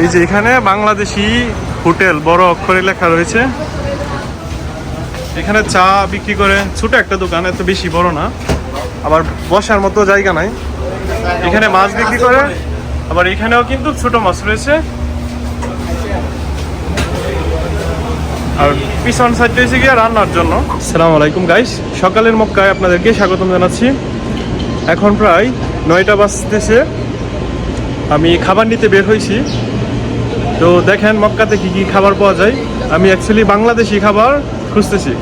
এই যে এখানে বাংলাদেশি হোটেল বড় অক্ষরে লেখা রয়েছে। এখানে চা বিক্রি করে, ছোট একটা দোকান, এত বেশি বড় না, আবার বসার মতো জায়গা নাই। এখানে মাছ বিক্রি করে, আবার এখানেও কিন্তু ছোট মাছ রয়েছে। আর পিছন সাইড রয়েছে গিয়ে রান্নার জন্য। আসসালামু আলাইকুম গাইস, সকালের মক্কায় আপনাদেরকে স্বাগতম জানাচ্ছি। এখন প্রায় 9টা বাজতেছে, আমি খাবার নিতে বের হয়েছি। তো দেখেন মক্কাতে কি কি খাবার পাওয়া যায়। আমি অ্যাকচুয়ালি বাংলাদেশি খাবার খুঁজতেছি।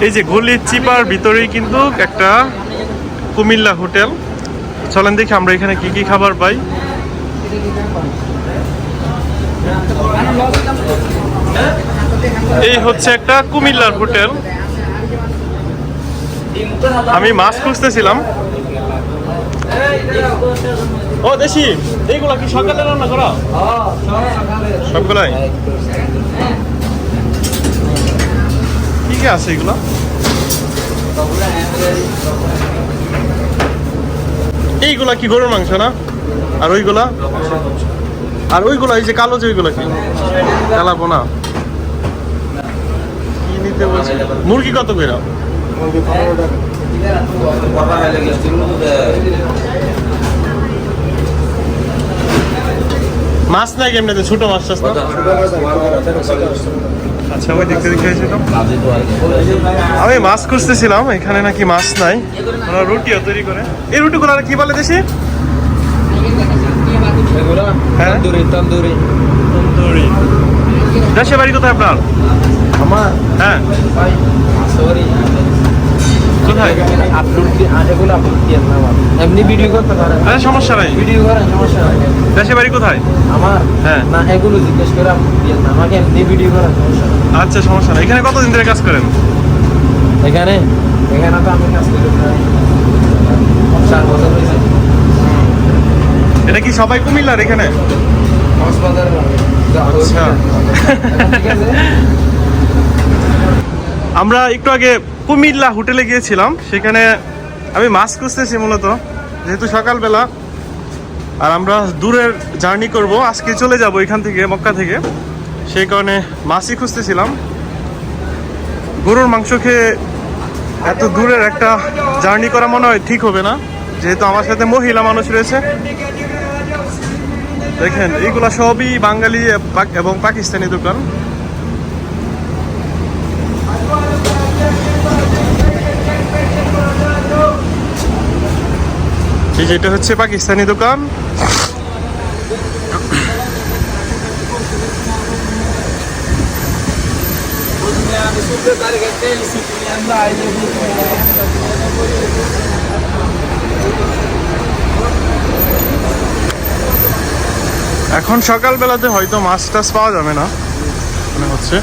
এই যে গলির চিপার ভিতরেই কিন্তু একটা কুমিল্লা হোটেল। চলেন দেখি আমরা এখানে কি কি খাবার পাই। এই হচ্ছে একটা কুমিল্লার হোটেল। আমি মাছ খুঁজতেছিলাম। ও দেশি, এইগুলা কি সকালে রান্না করা? সবগুলাই কি কি আছে এগুলা? এইগুলা কি গরুর মাংস না? আর ওইগুলা? আর ওইগুলা এই যে কালো যে ওইগুলা কি কালাবো না? কি নিতে বলছি? মুরগি কত করে? মাছ নাই কেমনে? ছোট মাছ টাছ না? আচ্ছা, ওই দেখতে দেখে এসেছিলাম। আমি মাছ খুঁজতেছিলাম, এখানে নাকি মাছ নাই। ওরা রুটিও তৈরি করে। এই রুটিগুলো কি বলে দেশি? হ্যাঁ, তন্দুরি। দেশের বাড়ি কোথায় আপনার? আমার? হ্যাঁ। কোথায়? এমনি ভিডিও করতে পারেন। আরে সমস্যা নাই, ভিডিও করেন, সমস্যা নাই। দেশের বাড়ি কোথায়? আমার? হ্যাঁ। না, এগুলো জিজ্ঞেস করে আমাকে এমনি ভিডিও করেন, সমস্যা নাই। আচ্ছা, সমস্যা নাই। এখানে কতদিন ধরে কাজ করেন? এখানে তো আমি কাজ করি প্রায় 4 বছর হয়েছে। এটা কি সবাই কুমিল্লার এখানে? কক্সবাজার। আচ্ছা। ঠিক আছে। আমরা একটু আগে কুমিল্লা হোটেলে গিয়েছিলাম, সেখানে আমি মাছ খুঁজতেছি মূলত, যেহেতু সকালবেলা আর আমরা দূরের জার্নি করব, আজকে চলে যাব এখান থেকে, মক্কা থেকে। সেই কারণে মাছই খুঁজতেছিলাম। গরুর মাংস খেয়ে এত দূরের একটা জার্নি করা মনে হয় ঠিক হবে না, যেহেতু আমার সাথে মহিলা মানুষ রয়েছে। দেখেন এইগুলা সবই বাঙালি এবং পাকিস্তানি দোকান। এই যে এটা হচ্ছে পাকিস্তানি দোকান। এখন সকালবেলাতে হয়তো মাছ টাছ পাওয়া যাবে না মনে হচ্ছে।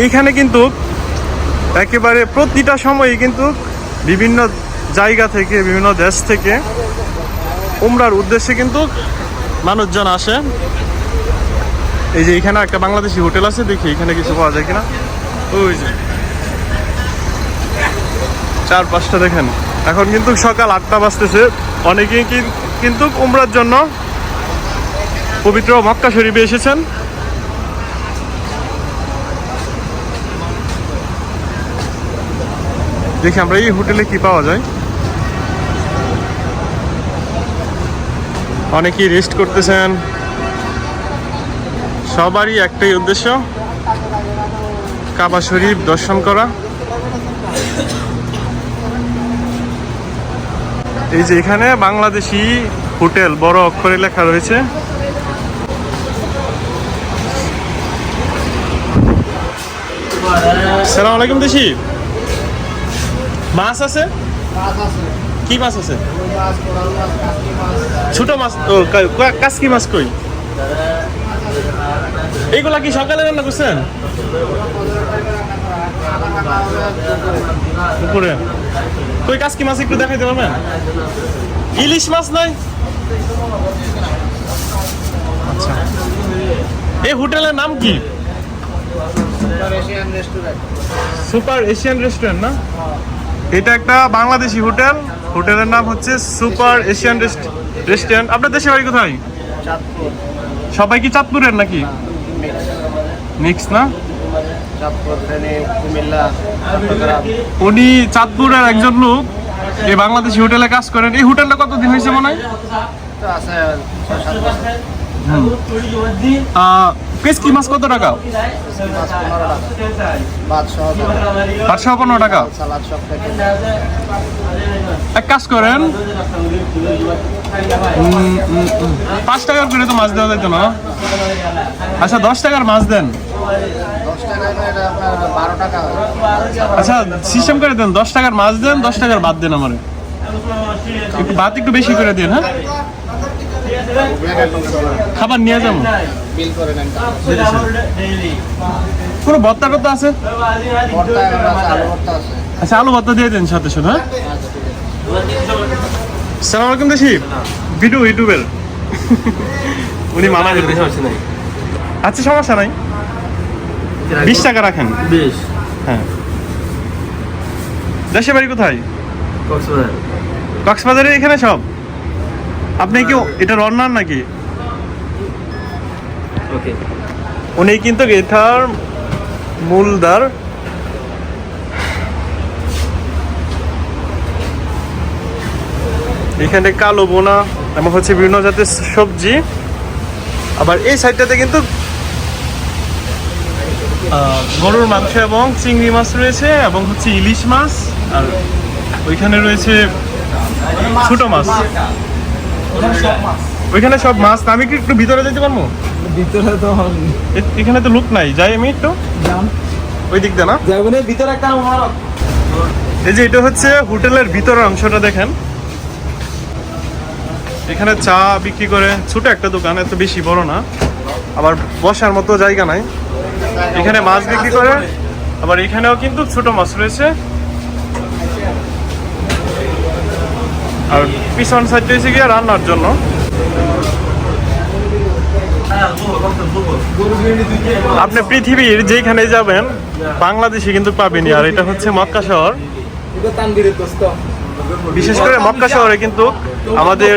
এইখানে কিন্তু একেবারে প্রতিটা সময়ই কিন্তু বিভিন্ন জায়গা থেকে, বিভিন্ন দেশ থেকে উমরার উদ্দেশ্যে কিন্তু মানুষজন আসে। এই যে এখানে একটা বাংলাদেশি হোটেল আছে, দেখি এখানে কিছু পাওয়া যায় কিনা। ওই যে 4-5টা দেখেন। এখন কিন্তু সকাল 8টা বাজতেছে। অনেকেই কিন্তু উমরার জন্য পবিত্র মক্কা শরীফে এসেছেন। দেখি আমরা এই হোটেলে কি পাওয়া যায়। অনেকেই রেস্ট করতেছেন, সবারই একটাই উদ্দেশ্য, কাবা শরীফ দর্শন করা। এই যে এখানে বাংলাদেশি হোটেল বড় অক্ষরে লেখা রয়েছে। আসসালামু আলাইকুম দেশি, মাছ আছে? কি মাছ আছে? ছোট মাছ? ও, কাসকি মাছ কই? এইগুলা কি সকালে রান্না করছেন? উপরে কই কাসকি মাছ একটু দেখাইতে পারবেন? ইলিশ মাছ নাই? আচ্ছা, এই হোটেলের নাম কি? সুপার এশিয়ান রেস্টুরেন্ট না? এটা একটা বাংলাদেশি হোটেল। হোটেলের নাম হচ্ছে সুপার এশিয়ান রেস্টুরেন্ট। আপনার দেশের বাড়ি কোথায়? চাঁদপুর। সবাই কি চাঁদপুরের নাকি? মিক্স না? চাঁদপুর, ফেনী, কুমিল্লা, চট্টগ্রাম। উনি চাঁদপুরের একজন লোক, এই বাংলাদেশি হোটেলে কাজ করেন। এই হোটেলটা কতদিন হয়েছে মনে হয়? তো আছে 6-7 বছর। পেস্কি মাছ কত টাকা? মাছ 15 টাকা, ভাত সহ টাকা, 815 টাকা। সালাদ সব থেকে। এক কাজ করেন, 5 টাকার করে তো মাছ দেওয়া যাইতো না? আচ্ছা 10 টাকার মাছ দেন। 10 টাকা না, এটা আপনার 12 টাকা হয়। আচ্ছা সিস্টেম করে দেন, 10 টাকার মাছ দেন, 10 টাকার ভাত দেন। আমার ভাত একটু বেশি করে দেন। হ্যাঁ, খাবার নিয়ে যাবো। বিল করে নেন। কোনো ভর্তা টর্তা আছে? ভর্তা এখন আছে, আলু ভর্তা আছে। আচ্ছা আলু ভর্তা দিয়ে দেন সাথে সাথে। হ্যাঁ, সালাম আলাইকুম দেশি ভিডিও ইউটিউবের। উনি মানা করতে। আচ্ছা সমস্যা নাই, 20 টাকা রাখেন। 20। হ্যাঁ। দেশের বাড়ি কোথায়? কক্সবাজার। কক্সবাজারের এখানে সব? আপনি কি এটা রন্নার নাকি? ওকে। উনি কিন্তু এটার মূলদার। এখানে কালো বোনা এবং হচ্ছে বিভিন্ন জাতের সবজি। আবার এই সাইডটাতে কিন্তু গরুর মাংস এবং চিংড়ি মাছ রয়েছে এবং হচ্ছে ইলিশ মাছ। আর ওইখানে রয়েছে ছোট মাছ। ওইখানে সব মাছ। আমি কি একটু ভিতরে যেতে পারবো? ভিতরে তো এখানে তো লোক নাই, যাই আমি একটু ওই দিক দিয়ে না। যাবেন ভিতরে একটা আমার। এই যে এটা হচ্ছে হোটেলের ভিতরের অংশটা দেখেন। এখানে চা বিক্রি করে, ছোট একটা দোকান, এত বেশি বড় না। আবার বসার মতো জায়গা নাই। এখানে মাছ বিক্রি করে, আবার এখানেও কিন্তু ছোট মাছ রয়েছে। আর পিছন সাইডটা এসে গিয়ে রান্নার জন্য। আপনি পৃথিবীর যেখানে যাবেন বাংলাদেশে কিন্তু পাবেনই। আর এটা হচ্ছে মক্কা শহর। বিশেষ করে মক্কা শহরে কিন্তু আমাদের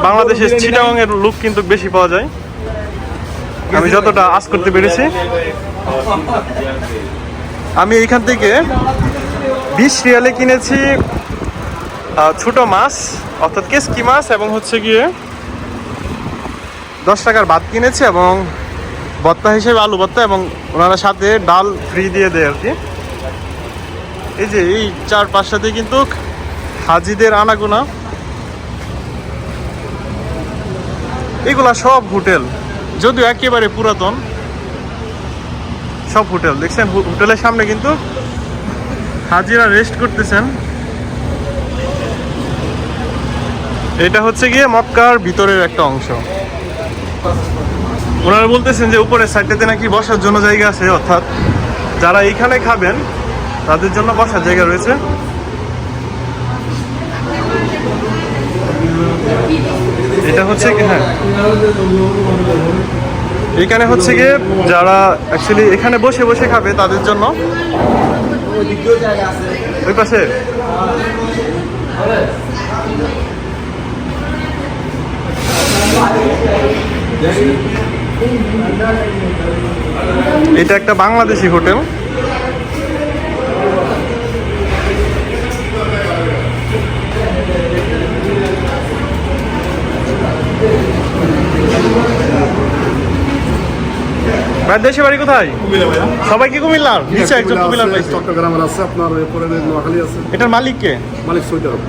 বাংলাদেশের চিটাগাং এর লোক কিন্তু বেশি পাওয়া যায়, আমি যতটা আজ করতে পেরেছি। আমি এইখান থেকে 20 রিয়ালে কিনেছি ছোট মাছ, অর্থাৎ কেসকি মাছ, এবং হচ্ছে গিয়ে 10 টাকার ভাত কিনেছি এবং ভর্তা হিসেবে আলু ভর্তা, এবং ওনারা সাথে ডাল ফ্রি দিয়ে দেয় আর কি। এই যে এই 4-5টাতে কিন্তু হাজিদের আনাগোনা। এগুলা সব হোটেল, যদিও একেবারে পুরাতন সব হোটেল। দেখছেন হোটেলের সামনে কিন্তু হাজিরা রেস্ট করতেছেন। এটা হচ্ছে গিয়ে মক্কার ভিতরের একটা অংশ। ওনারা বলতেছেন যে উপরের সাইডটাতে নাকি বসার জন্য জায়গা আছে, অর্থাৎ যারা এইখানে খাবেন তাদের জন্য বসার জায়গা রয়েছে। এটা হচ্ছে কি, হ্যাঁ এখানে হচ্ছে গিয়ে যারা অ্যাকচুয়ালি এখানে বসে বসে খাবে তাদের জন্য। ওই পাশে এটা একটা বাংলাদেশি হোটেল। দেশে বাড়ি কোথায়? সবাই কি কুমিল্লার? নিচে একজন কুমিল্লার পাইছে। চট্টগ্রামের আছে, আপনার এরপরে নোয়াখালী আছে। এটার মালিক কে? মালিক সৌদি আরব।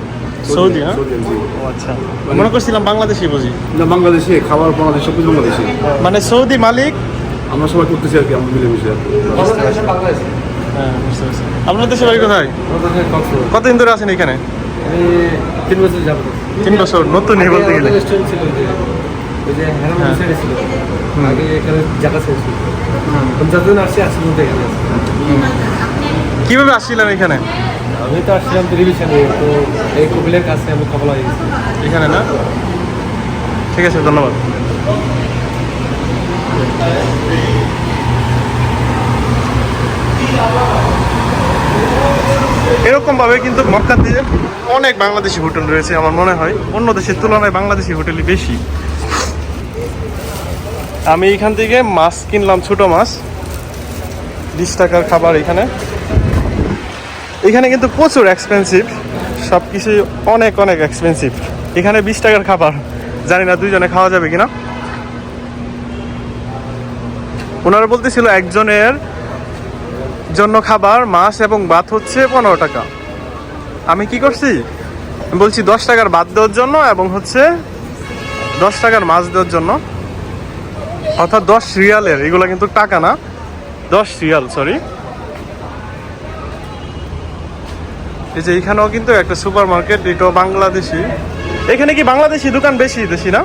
সৌদি, হ্যাঁ? জি। ও আচ্ছা, মনে করছিলাম বাংলাদেশি বুঝি। না, বাংলাদেশে খাবার বাংলাদেশ, সব কিছু বাংলাদেশি। মানে সৌদি মালিক, আমরা সবাই করতেছি আর কি, আমরা মিলেমিশে আর কি। হ্যাঁ বুঝতে পারছি। আপনার দেশে বাড়ি কোথায়? কতদিন ধরে আছেন এখানে? 3 বছর যাবো। 3 বছর। নতুন নেই বলতে গেলে। রেস্টুরেন্ট ছিল ওই যে হেরাম সাইডে ছিল, আগে এখানে জায়গা ছিল। যতদিন আসছি বলতে গেলে। কিভাবে আসছিলেন এখানে? আমি তো আসছিলাম টেলিভিশনে, তো এই কপিলের কাছে আমি কপাল হয়ে গেছি এখানে না। ঠিক আছে, ধন্যবাদ। এরকম ভাবে কিন্তু মক্কাতে অনেক বাংলাদেশি হোটেল রয়েছে আমার মনে হয় অন্য দেশের তুলনায় বাংলাদেশি হোটেলই বেশি। আমি এখান থেকে মাছ কিনলাম, ছোট মাছ, 20 টাকার খাবার। এখানে কিন্তু প্রচুর এক্সপেন্সিভ, সব কিছুই অনেক অনেক এক্সপেন্সিভ। এখানে 20 টাকার খাবার, জানি না 2 জনে খাওয়া যাবে কিনা। ওনারা বলতেছিল একজনের জন্য খাবার, মাছ এবং ভাত হচ্ছে 15 টাকা। আমি কি করছি, বলছি 10 টাকার ভাত দেওয়ার জন্য এবং হচ্ছে 10 টাকার মাছ দেওয়ার জন্য, অর্থাৎ 10 রিয়ালের, এগুলো কিন্তু টাকা না, 10 রিয়াল, সরি। এই যে এখানেও কিন্তু একটা সুপার মার্কেট, এটাও বাংলাদেশি। এখানে কি বাংলাদেশি দোকান বেশি দেশি না?